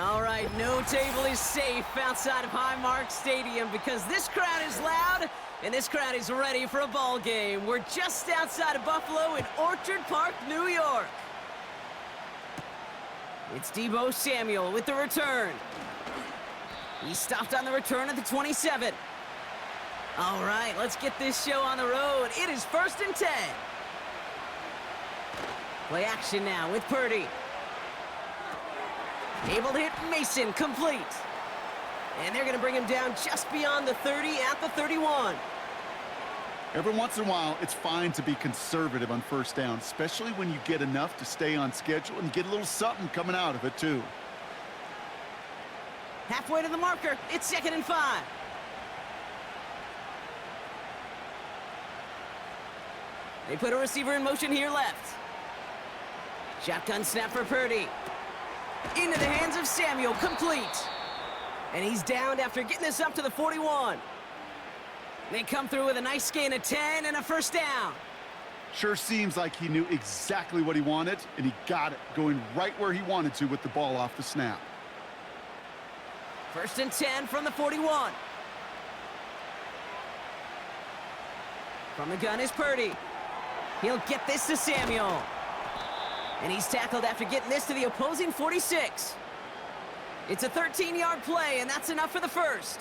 All right, no table is safe outside of Highmark Stadium because this crowd is loud and this crowd is ready for a ball game. We're just outside of Buffalo in Orchard Park, New York. It's Deebo Samuel with the return. He stopped on the return at the 27. All right, let's get this show on the road. It is 1st and 10. Play action now with Purdy. Able to hit Mason, complete. And they're going to bring him down just beyond the 30 at the 31. Every once in a while, it's fine to be conservative on first down, especially when you get enough to stay on schedule and get a little something coming out of it, too. Halfway to the marker, it's 2nd and 5. They put a receiver in motion here left. Shotgun snap for Purdy. Into the hands of Samuel, complete. And he's downed after getting this up to the 41. They come through with a nice gain of 10 and a first down. Sure seems like he knew exactly what he wanted, and he got it, going right where he wanted to with the ball off the snap. 1st and 10 from the 41. From the gun is Purdy. He'll get this to Samuel. And he's tackled after getting this to the opposing 46. It's a 13-yard play, and that's enough for the first.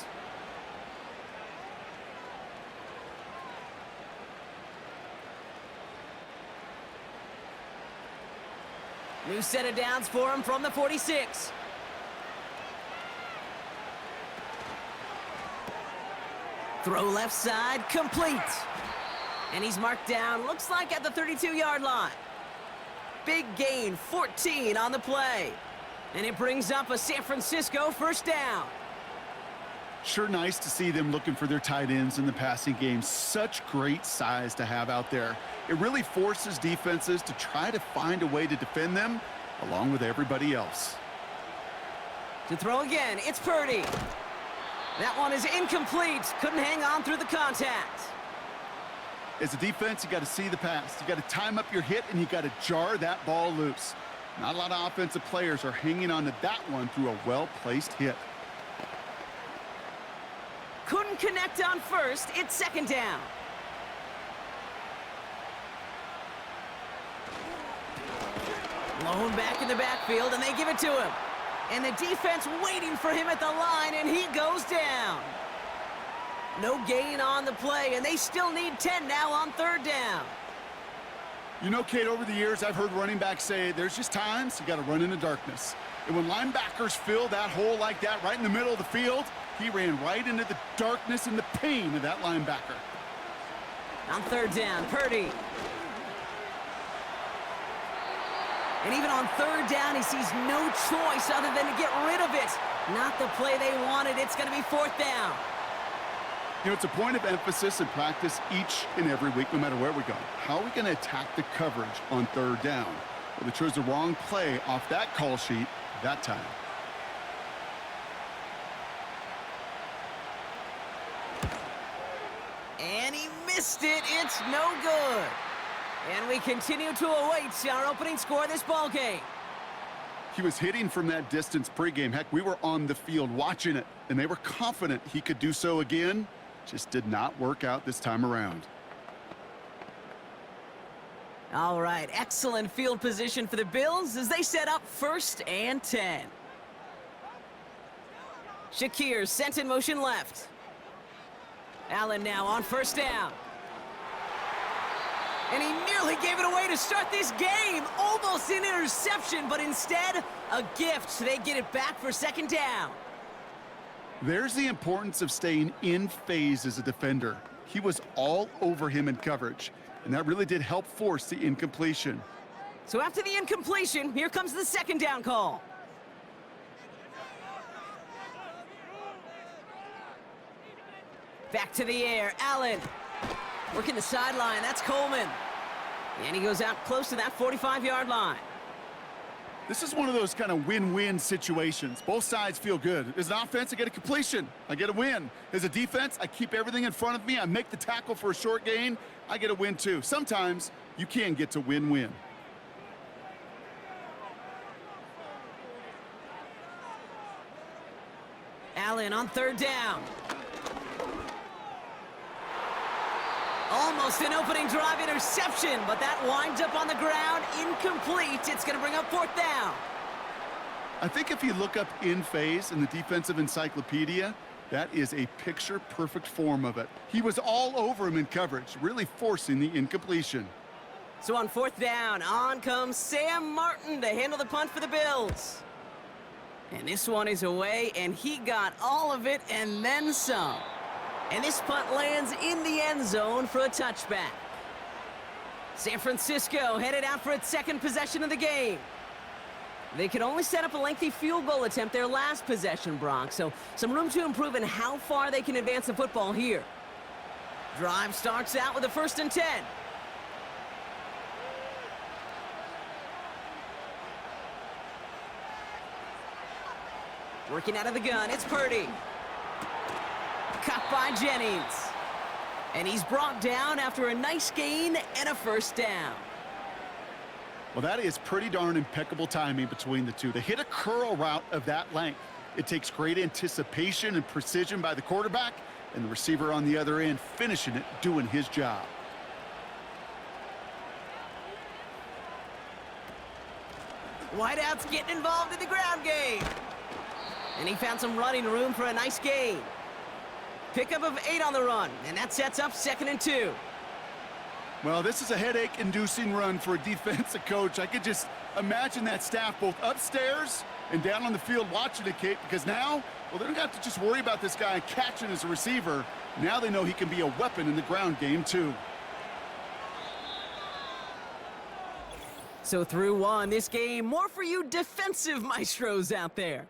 New set of downs for him from the 46. Throw left side, complete. And he's marked down, looks like at the 32-yard line. Big gain, 14 on the play. And it brings up a San Francisco first down. Sure nice to see them looking for their tight ends in the passing game. Such great size to have out there. It really forces defenses to try to find a way to defend them along with everybody else. To throw again, it's Purdy. That one is incomplete. Couldn't hang on through the contact. As a defense, you got to see the pass. You got to time up your hit, and you got to jar that ball loose. Not a lot of offensive players are hanging on to that one through a well-placed hit. Couldn't connect on first. It's 2nd down. Blown back in the backfield, and they give it to him. And the defense waiting for him at the line, and he goes down. No gain on the play, and they still need 10 now on 3rd down. You know, Kate, over the years, I've heard running backs say there's just times you got to run in the darkness. And when linebackers fill that hole like that right in the middle of the field, he ran right into the darkness and the pain of that linebacker. On 3rd down, Purdy. And even on 3rd down, he sees no choice other than to get rid of it. Not the play they wanted. It's going to be 4th down. You know, it's a point of emphasis in practice each and every week, no matter where we go. How are we going to attack the coverage on 3rd down? Well, they chose the wrong play off that call sheet that time. And he missed it. It's no good. And we continue to await our opening score of this ball game. He was hitting from that distance pregame. Heck, we were on the field watching it, and they were confident he could do so again. Just did not work out this time around. All right, excellent field position for the Bills as they set up 1st and 10. Shakir sent in motion left. Allen now on 1st down. And he nearly gave it away to start this game. Almost an interception, but instead, a gift. They get it back for 2nd down. There's the importance of staying in phase as a defender. He was all over him in coverage, and that really did help force the incompletion. So after the incompletion, here comes the 2nd down call. Back to the air, Allen. Working the sideline, that's Coleman. And he goes out close to that 45-yard line. This is one of those kind of win-win situations. Both sides feel good. As an offense, I get a completion. I get a win. As a defense, I keep everything in front of me. I make the tackle for a short gain. I get a win, too. Sometimes you can get to win-win. Allen on third down. Almost an opening drive interception, but that winds up on the ground, incomplete. It's going to bring up fourth down. I think if you look up in phase in the defensive encyclopedia, that is a picture-perfect form of it. He was all over him in coverage, really forcing the incompletion. So on fourth down, on comes Sam Martin to handle the punt for the Bills. And this one is away, and he got all of it and then some. And this punt lands in the end zone for a touchback. San Francisco headed out for its second possession of the game. They could only set up a lengthy field goal attempt their last possession, Brock, so some room to improve in how far they can advance the football here. Drive starts out with a 1st and 10. Working out of the gun, it's Purdy. Caught by Jennings. And he's brought down after a nice gain and a 1st down. Well, that is pretty darn impeccable timing between the two. They hit a curl route of that length. It takes great anticipation and precision by the quarterback, and the receiver on the other end finishing it, doing his job. Wideout's getting involved in the ground game. And he found some running room for a nice gain. Pickup of 8 on the run, and that sets up 2nd and 2. Well, this is a headache-inducing run for a defensive coach. I could just imagine that staff both upstairs and down on the field watching it, Kate, because now, well, they don't have to just worry about this guy catching as a receiver. Now they know he can be a weapon in the ground game, too. So through one, this game, more for you defensive maestros out there.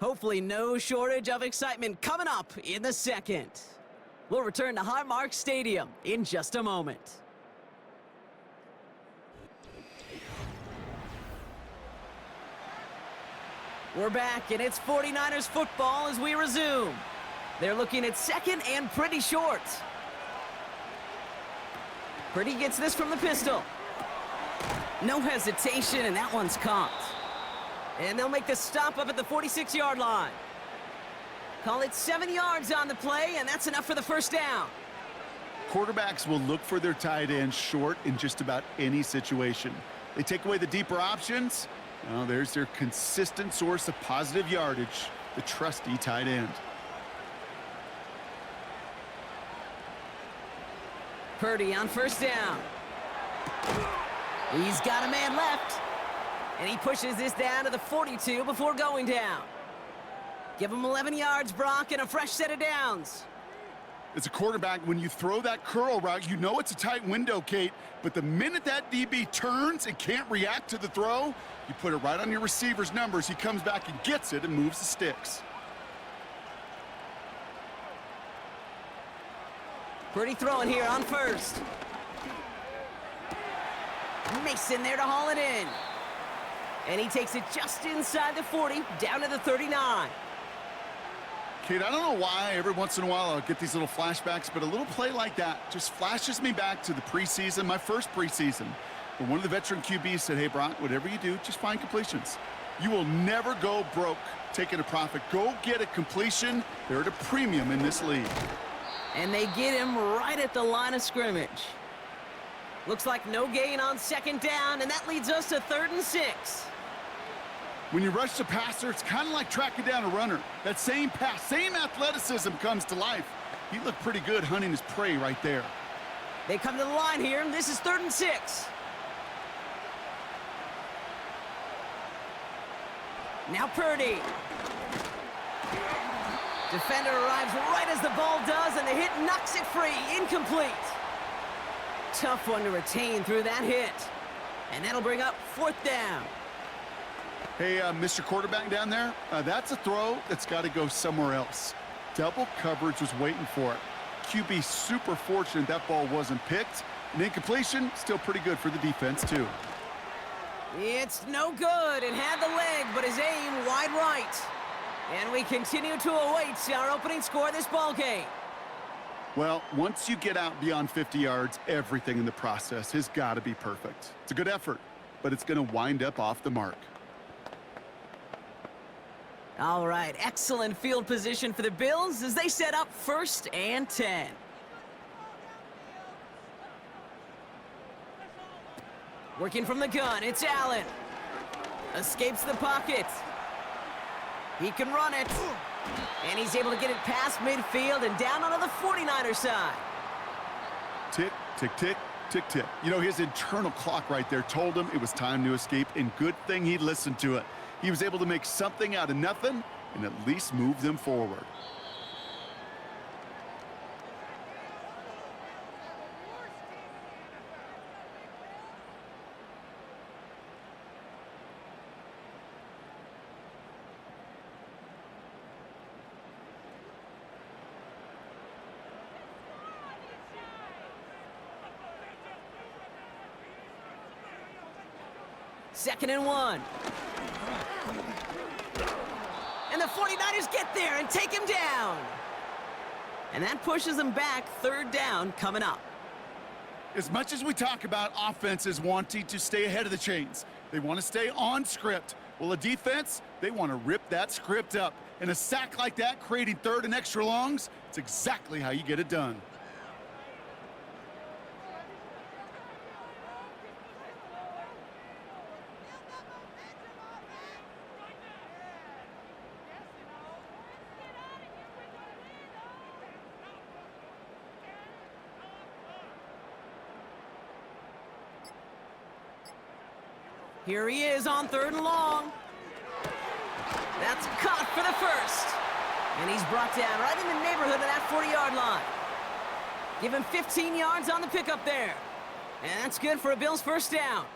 Hopefully no shortage of excitement coming up in the second. We'll return to Highmark Stadium in just a moment. We're back, and it's 49ers football as we resume. They're looking at second and pretty short. Purdy gets this from the pistol. No hesitation, and that one's caught. And they'll make the stop up at the 46-yard line. Call it 7 yards on the play, and that's enough for the 1st down. Quarterbacks will look for their tight end short in just about any situation. They take away the deeper options. Well, there's their consistent source of positive yardage, the trusty tight end. Purdy on 1st down. He's got a man left. And he pushes this down to the 42 before going down. Give him 11 yards, Brock, and a fresh set of downs. As a quarterback, when you throw that curl route, you know it's a tight window, Kate. But the minute that DB turns and can't react to the throw, you put it right on your receiver's numbers. He comes back and gets it and moves the sticks. Purdy throwing here on 1st. Mason there to haul it in. And he takes it just inside the 40, down to the 39. Kate, I don't know why every once in a while I'll get these little flashbacks, but a little play like that just flashes me back to the preseason, my first preseason, where one of the veteran QBs said, hey, Brock, whatever you do, just find completions. You will never go broke taking a profit. Go get a completion. They're at a premium in this league. And they get him right at the line of scrimmage. Looks like no gain on 2nd down, and that leads us to 3rd and 6. When you rush the passer, it's kind of like tracking down a runner. That same pass, same athleticism comes to life. He looked pretty good hunting his prey right there. They come to the line here, and this is 3rd and 6. Now Purdy. Defender arrives right as the ball does, and the hit knocks it free. Incomplete. Tough one to retain through that hit. And that'll bring up 4th down. Hey, Mr. Quarterback down there, that's a throw that's got to go somewhere else. Double coverage was waiting for it. QB super fortunate that ball wasn't picked. And incompletion, still pretty good for the defense, too. It's no good. It had the leg, but his aim wide right. And we continue to await our opening score of this ball game. Well, once you get out beyond 50 yards, everything in the process has got to be perfect. It's a good effort, but it's going to wind up off the mark. All right, excellent field position for the Bills as they set up 1st and 10. Working from the gun, it's Allen. Escapes the pocket. He can run it. And he's able to get it past midfield and down onto the 49er side. Tick, tick, tick, tick, tick. You know, his internal clock right there told him it was time to escape, and good thing he listened to it. He was able to make something out of nothing and at least move them forward. Second and 1. And the 49ers get there and take him down. And that pushes them back. 3rd down coming up. As much as we talk about offenses wanting to stay ahead of the chains, they want to stay on script. Well, a defense, they want to rip that script up. And a sack like that, creating 3rd and extra longs, it's exactly how you get it done. Here he is on 3rd and long. That's caught for the 1st. And he's brought down right in the neighborhood of that 40-yard line. Give him 15 yards on the pickup there. And that's good for a Bills 1st down.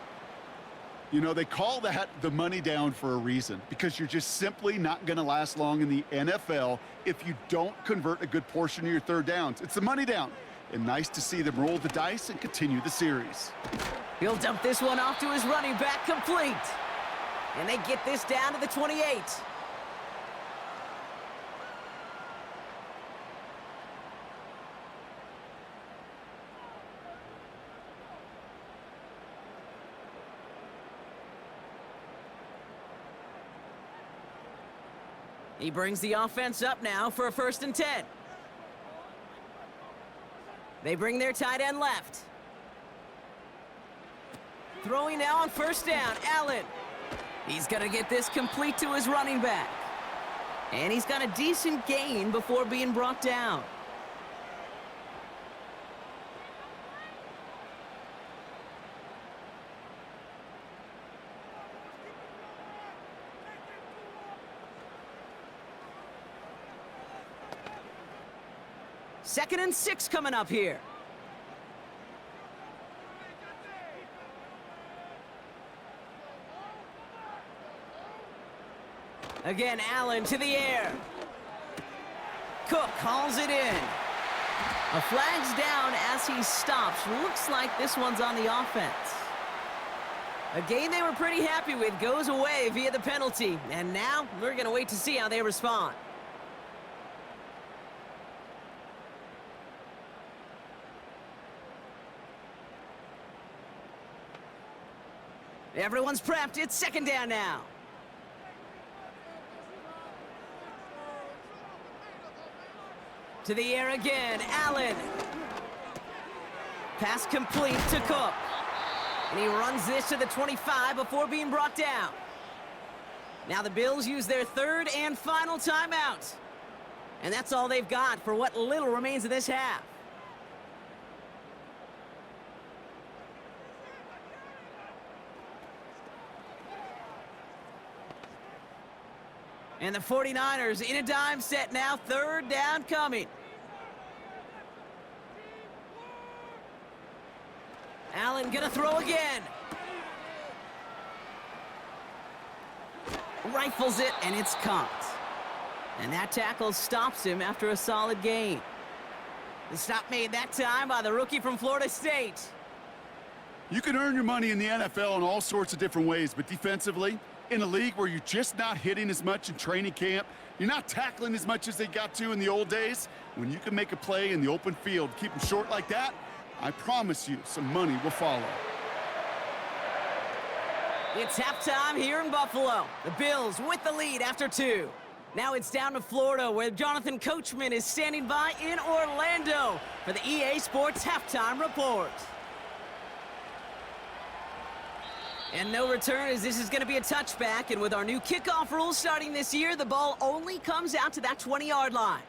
You know, they call that the money down for a reason, because you're just simply not going to last long in the NFL if you don't convert a good portion of your 3rd downs. It's the money down. And nice to see them roll the dice and continue the series. He'll dump this one off to his running back, complete. And they get this down to the 28. He brings the offense up now for a 1st and 10. They bring their tight end left. Throwing now on 1st down, Allen. He's going to get this complete to his running back. And he's got a decent gain before being brought down. Second and 6 coming up here. Again, Allen to the air. Cook calls it in. A flag's down as he stops. Looks like this one's on the offense. A game they were pretty happy with goes away via the penalty. And now we're going to wait to see how they respond. Everyone's prepped. It's 2nd down now. To the air again, Allen. Pass complete to Cook. And he runs this to the 25 before being brought down. Now the Bills use their 3rd and final timeout. And that's all they've got for what little remains of this half. And the 49ers in a dime set now, 3rd down coming. Allen gonna throw again. Rifles it, and it's caught. And that tackle stops him after a solid gain. The stop made that time by the rookie from Florida State. You can earn your money in the NFL in all sorts of different ways, but defensively, in a league where you're just not hitting as much in training camp, you're not tackling as much as they got to in the old days, when you can make a play in the open field, keep them short like that, I promise you some money will follow. It's halftime here in Buffalo. The Bills with the lead after 2. Now it's down to Florida, where Jonathan Coachman is standing by in Orlando for the EA Sports Halftime Report. And no return, as this is going to be a touchback. And with our new kickoff rules starting this year, the ball only comes out to that 20-yard line.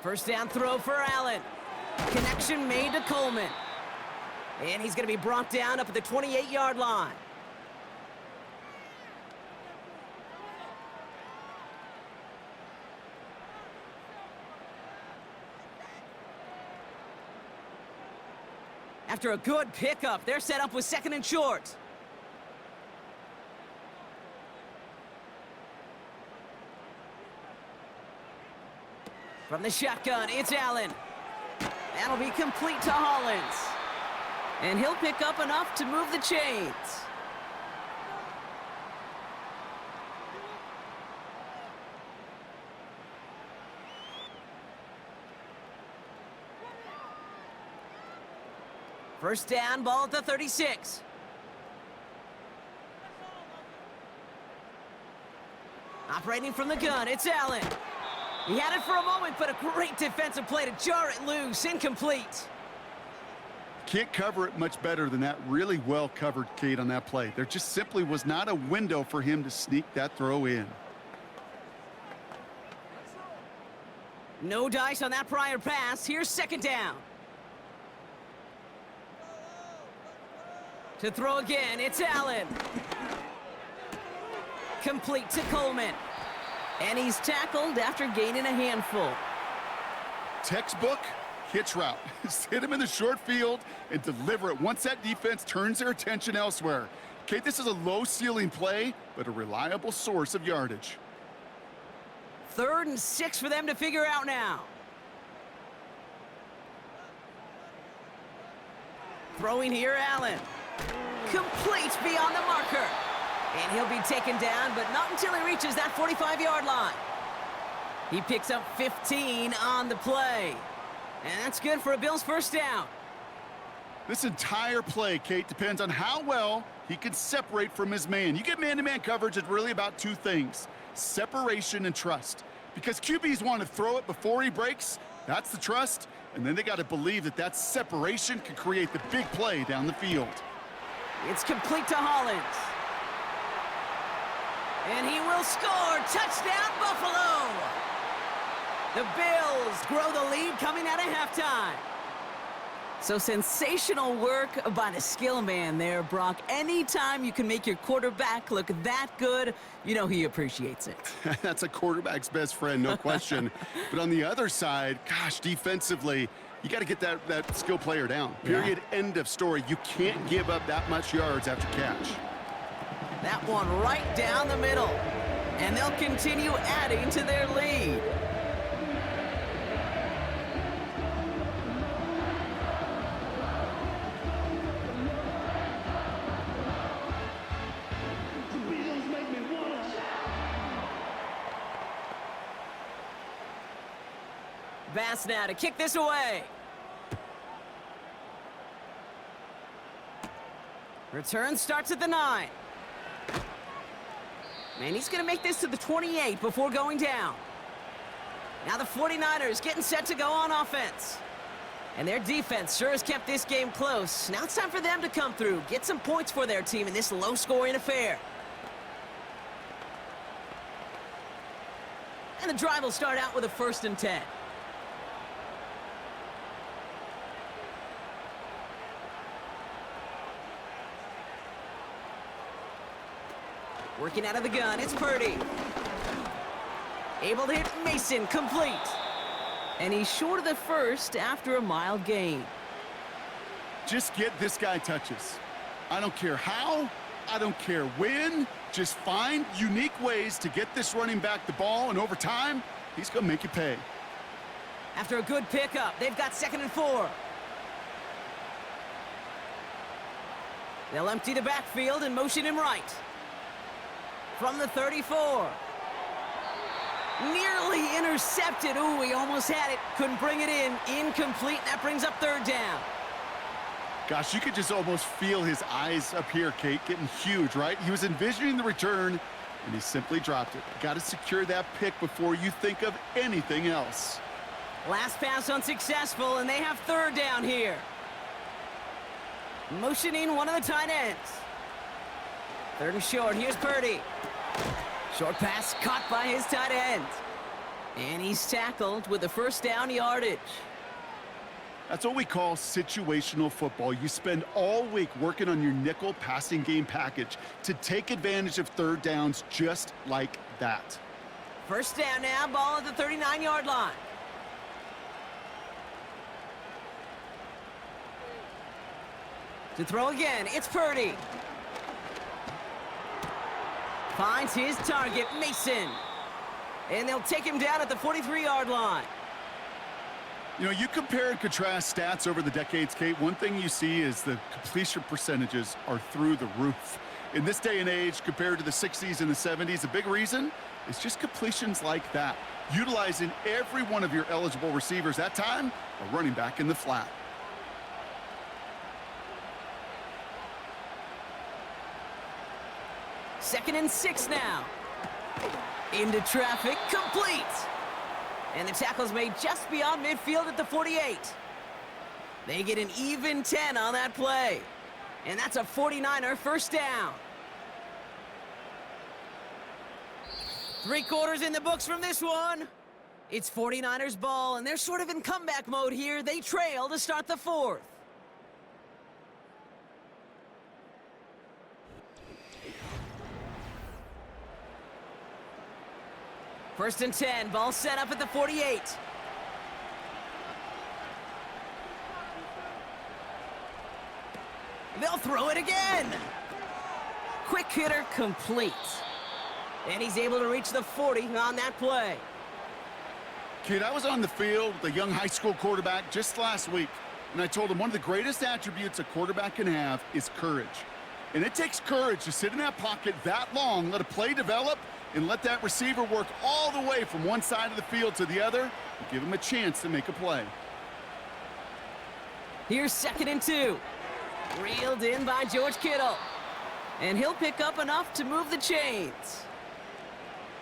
First down throw for Allen. Connection made to Coleman. And he's going to be brought down up at the 28-yard line. After a good pickup, they're set up with 2nd and short. From the shotgun, it's Allen. That'll be complete to Hollins. And he'll pick up enough to move the chains. First down, ball at the 36. Operating from the gun, it's Allen. He had it for a moment, but a great defensive play to jar it loose. Incomplete. Can't cover it much better than that. Really well covered, Kate, on that play. There just simply was not a window for him to sneak that throw in. No dice on that prior pass. Here's 2nd down. To throw again, it's Allen. Complete to Coleman. And he's tackled after gaining a handful. Textbook hitch route. Just hit him in the short field and deliver it once that defense turns their attention elsewhere. Kate, this is a low-ceiling play, but a reliable source of yardage. 3rd and 6 for them to figure out now. Throwing here, Allen. Complete beyond the marker. And he'll be taken down, but not until he reaches that 45-yard line. He picks up 15 on the play. And that's good for a Bills first down. This entire play, Kate, depends on how well he can separate from his man. You get man-to-man coverage, it's really about 2 things: separation and trust. Because QBs want to throw it before he breaks. That's the trust. And then they got to believe that that separation can create the big play down the field. It's complete to Hollins. And he will score. Touchdown, Buffalo! The Bills grow the lead coming out of halftime. So sensational work by the skill man there, Brock. Anytime you can make your quarterback look that good, you know he appreciates it. That's a quarterback's best friend, no question. But on the other side, gosh, defensively, you got to get that skill player down. Period, end of story. You can't give up that much yards after catch. That one right down the middle. And they'll continue adding to their lead. Bass now to kick this away. Return starts at the 9. And he's going to make this to the 28 before going down. Now the 49ers getting set to go on offense. And their defense sure has kept this game close. Now it's time for them to come through, get some points for their team in this low-scoring affair. And the drive will start out with a 1st and 10. Working out of the gun, it's Purdy. Able to hit Mason, complete. And he's short of the 1st after a mild gain. Just get this guy touches. I don't care how, I don't care when. Just find unique ways to get this running back the ball, and over time, he's going to make you pay. After a good pickup, they've got 2nd and 4. They'll empty the backfield and motion him right. From the 34. Nearly intercepted. Ooh, he almost had it. Couldn't bring it in. Incomplete. That brings up 3rd down. Gosh, you could just almost feel his eyes up here, Kate, getting huge, right? He was envisioning the return, and he simply dropped it. Got to secure that pick before you think of anything else. Last pass unsuccessful, and they have third down here. Motioning one of the tight ends. Third and short, here's Purdy. Short pass caught by his tight end. And he's tackled with the first down yardage. That's what we call situational football. You spend all week working on your nickel passing game package to take advantage of third downs just like that. First down now, ball at the 39-yard line. To throw again, it's Purdy. Finds his target, Mason. And they'll take him down at the 43-yard line. You know, you compare and contrast stats over the decades, Kate. One thing you see is the completion percentages are through the roof. In this day and age, compared to the 60s and the 70s, a big reason is just completions like that. Utilizing every one of your eligible receivers. That time, a running back in the flat. Second and 6 now. Into traffic, complete. And the tackle's made just beyond midfield at the 48. They get an even 10 on that play. And that's a 49er first down. 3 quarters in the books from this one. It's 49ers ball, and they're sort of in comeback mode here. They trail to start the fourth. First and 10, ball set up at the 48. They'll throw it again. Quick hitter complete. And he's able to reach the 40 on that play. Kid, I was on the field with a young high school quarterback just last week, and I told him one of the greatest attributes a quarterback can have is courage. And it takes courage to sit in that pocket that long, let a play develop, and let that receiver work all the way from one side of the field to the other and give him a chance to make a play. Here's second and 2. Reeled in by George Kittle. And he'll pick up enough to move the chains.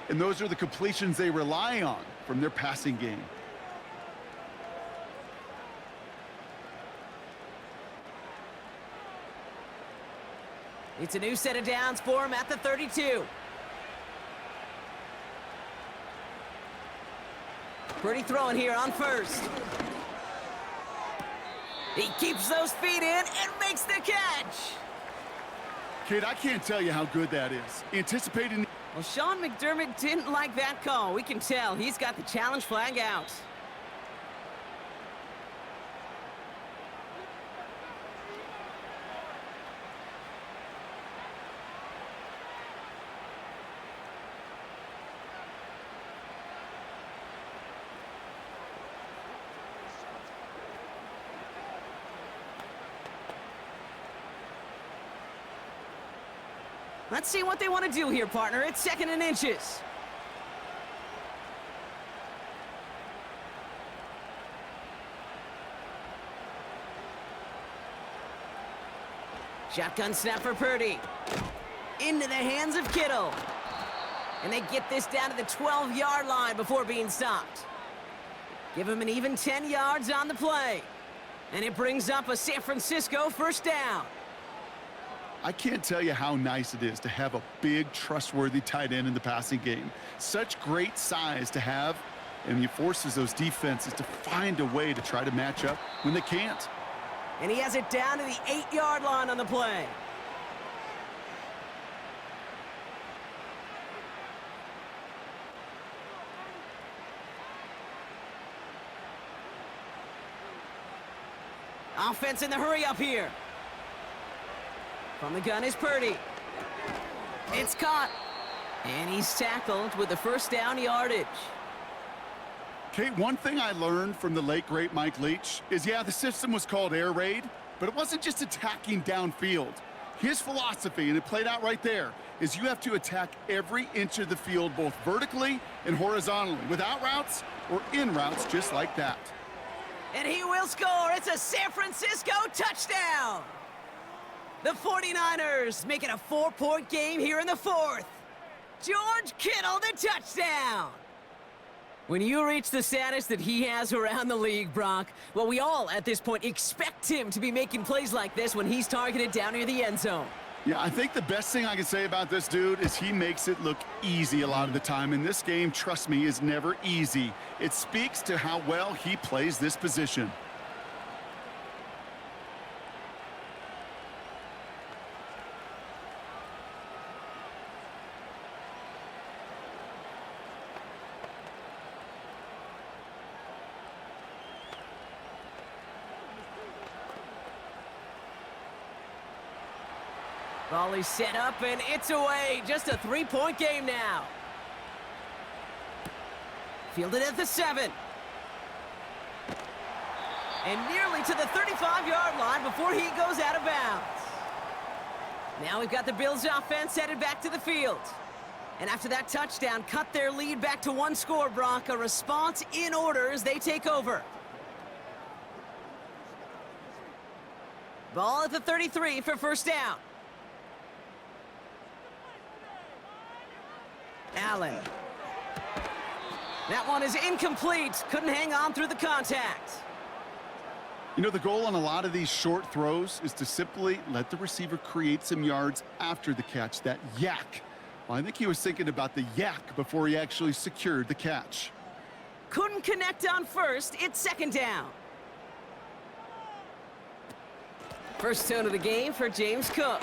And those are the completions they rely on from their passing game. It's a new set of downs for him at the 32. Purdy throwing here on first. He keeps those feet in and makes the catch. Kid, I can't tell you how good that is. Anticipating... Well, Sean McDermott didn't like that call. We can tell he's got the challenge flag out. Let's see what they want to do here, partner. It's second and inches. Shotgun snap for Purdy. Into the hands of Kittle. And they get this down to the 12-yard line before being stopped. Give him an even 10 yards on the play. And it brings up a San Francisco first down. I can't tell you how nice it is to have a big, trustworthy tight end in the passing game. Such great size to have, and he forces those defenses to find a way to try to match up when they can't. And he has it down to the 8-yard line on the play. Offense in the hurry up here. From the gun is Purdy. It's caught. And he's tackled with the first down yardage. Kate, one thing I learned from the late, great Mike Leach is, yeah, the system was called air raid, but it wasn't just attacking downfield. His philosophy, and it played out right there, is you have to attack every inch of the field, both vertically and horizontally, without routes or in routes just like that. And he will score. It's a San Francisco touchdown. The 49ers make it a 4-point game here in the fourth. George Kittle, the touchdown! When you reach the status that he has around the league, Brock, well, we all at this point expect him to be making plays like this when he's targeted down near the end zone. Yeah, I think the best thing I can say about this dude is he makes it look easy a lot of the time. And this game, trust me, is never easy. It speaks to how well he plays this position. Volley set up, and it's away. Just a three-point game now. Fielded at the 7. And nearly to the 35-yard line before he goes out of bounds. Now we've got the Bills offense headed back to the field. And after that touchdown, cut their lead back to 1 score, Brock. A response in order as they take over. Ball at the 33 for first down. Allen. That one is incomplete. Couldn't hang on through the contact. You know, the goal on a lot of these short throws is to simply let the receiver create some yards after the catch, that yak. Well, I think he was thinking about the yak before he actually secured the catch. Couldn't connect on first. It's second down. First tone of the game for James Cook.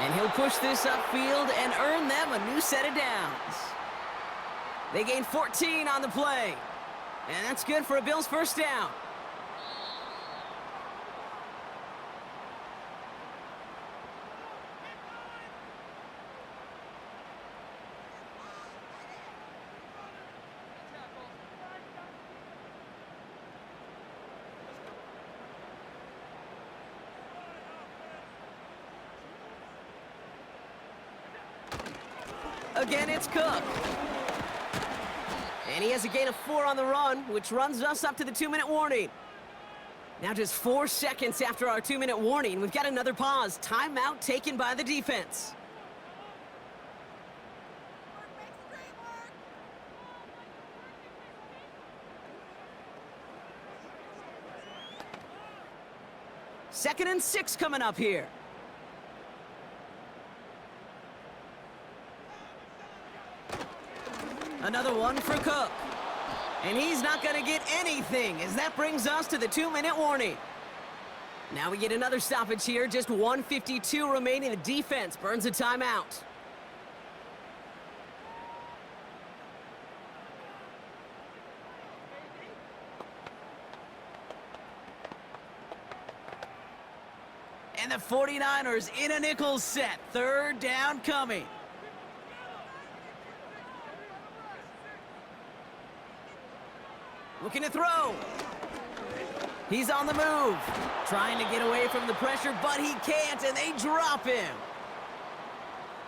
And he'll push this upfield and earn them a new set of downs. They gain 14 on the play. And that's good for a Bills first down. Again, it's Cook. And he has a gain of 4 on the run, which runs us up to the 2-minute warning. Now just 4 seconds after our 2-minute warning, we've got another pause. Timeout taken by the defense. Second and 6 coming up here. Another one for Cook. And he's not going to get anything as that brings us to the 2-minute warning. Now we get another stoppage here. Just 1:52 remaining. The defense burns a timeout. And the 49ers in a nickel set. Third down coming. Looking to throw. He's on the move. Trying to get away from the pressure, but he can't, and they drop him.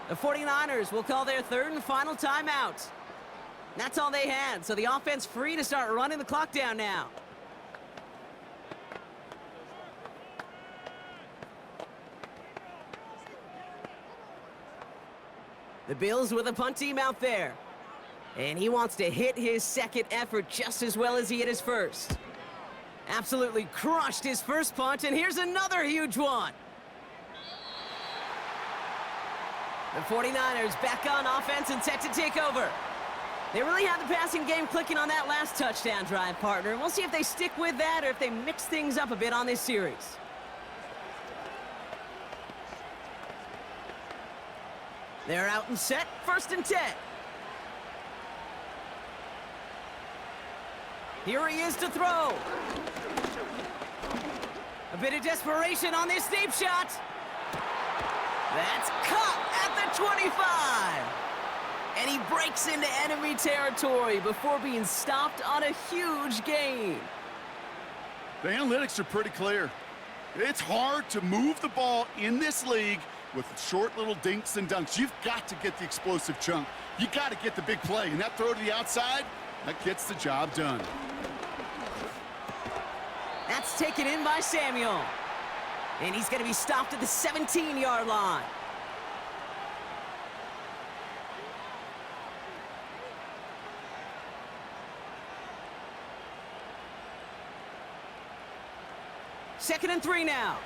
The 49ers will call their third and final timeout. That's all they had, so the offense free to start running the clock down now. The Bills with a punt team out there. And he wants to hit his second effort just as well as he hit his first. Absolutely crushed his first punt, and here's another huge one. The 49ers back on offense and set to take over. They really had the passing game clicking on that last touchdown drive, partner. And we'll see if they stick with that or if they mix things up a bit on this series. They're out and set, first and 10. Here he is to throw. A bit of desperation on this deep shot. That's caught at the 25. And he breaks into enemy territory before being stopped on a huge gain. The analytics are pretty clear. It's hard to move the ball in this league with short little dinks and dunks. You've got to get the explosive chunk. You got to get the big play. And that throw to the outside, that gets the job done. That's taken in by Samuel. And he's going to be stopped at the 17-yard line. 2nd and 3 now.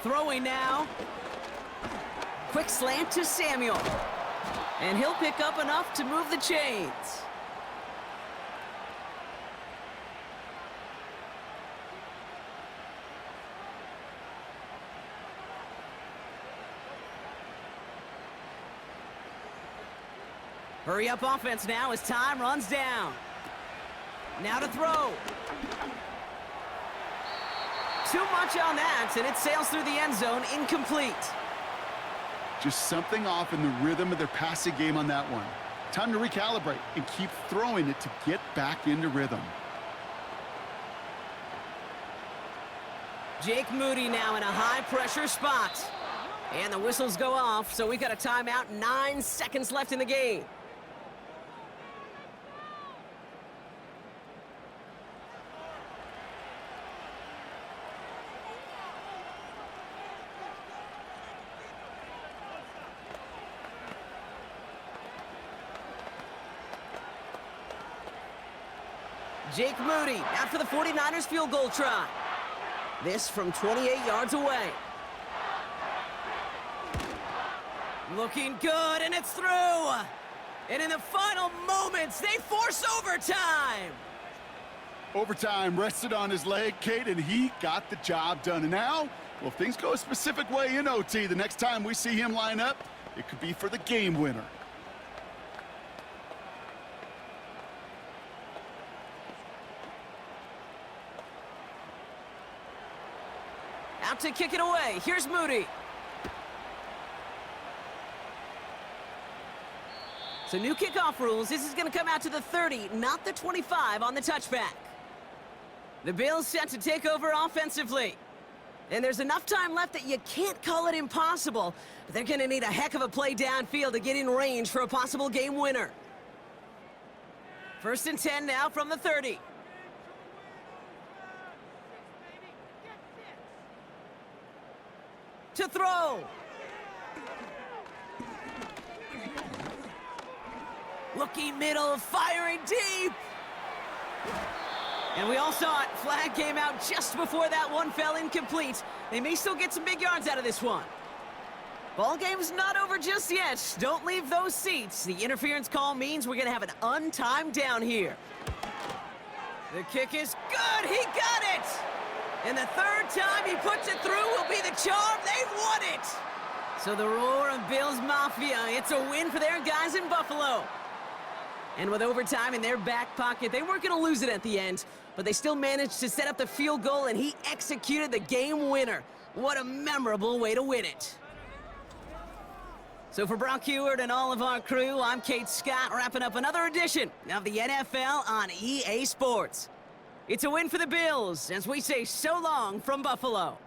Throwing now. Quick slant to Samuel. And he'll pick up enough to move the chains. Hurry up offense now as time runs down. Now to throw. Too much on that, and it sails through the end zone, incomplete. Just something off in the rhythm of their passing game on that one. Time to recalibrate and keep throwing it to get back into rhythm. Jake Moody now in a high-pressure spot. And the whistles go off, so we got a timeout, 9 seconds left in the game. Jake Moody after the 49ers field goal try. This from 28 yards away. Looking good, and it's through. And in the final moments, they force overtime. Overtime rested on his leg, Kate, and he got the job done. And now, well, if things go a specific way in OT, the next time we see him line up, it could be for the game winner. Out to kick it away. Here's Moody. So new kickoff rules. This is going to come out to the 30, not the 25 on the touchback. The Bills set to take over offensively. And there's enough time left that you can't call it impossible. But they're going to need a heck of a play downfield to get in range for a possible game winner. 1st and 10 now from the 30. To throw. Looking middle, firing deep. And we all saw it. Flag came out just before that one fell incomplete. They may still get some big yards out of this one. Ball game's not over just yet. Don't leave those seats. The interference call means we're going to have an untimed down here. The kick is good. He got it. And the 3rd time he puts it through will be the charm. They've won it. So the roar of Bills Mafia, it's a win for their guys in Buffalo. And with overtime in their back pocket, they weren't going to lose it at the end, but they still managed to set up the field goal, and he executed the game winner. What a memorable way to win it. So for Brock Heward and all of our crew, I'm Kate Scott, wrapping up another edition of the NFL on EA Sports. It's a win for the Bills, as we say so long from Buffalo.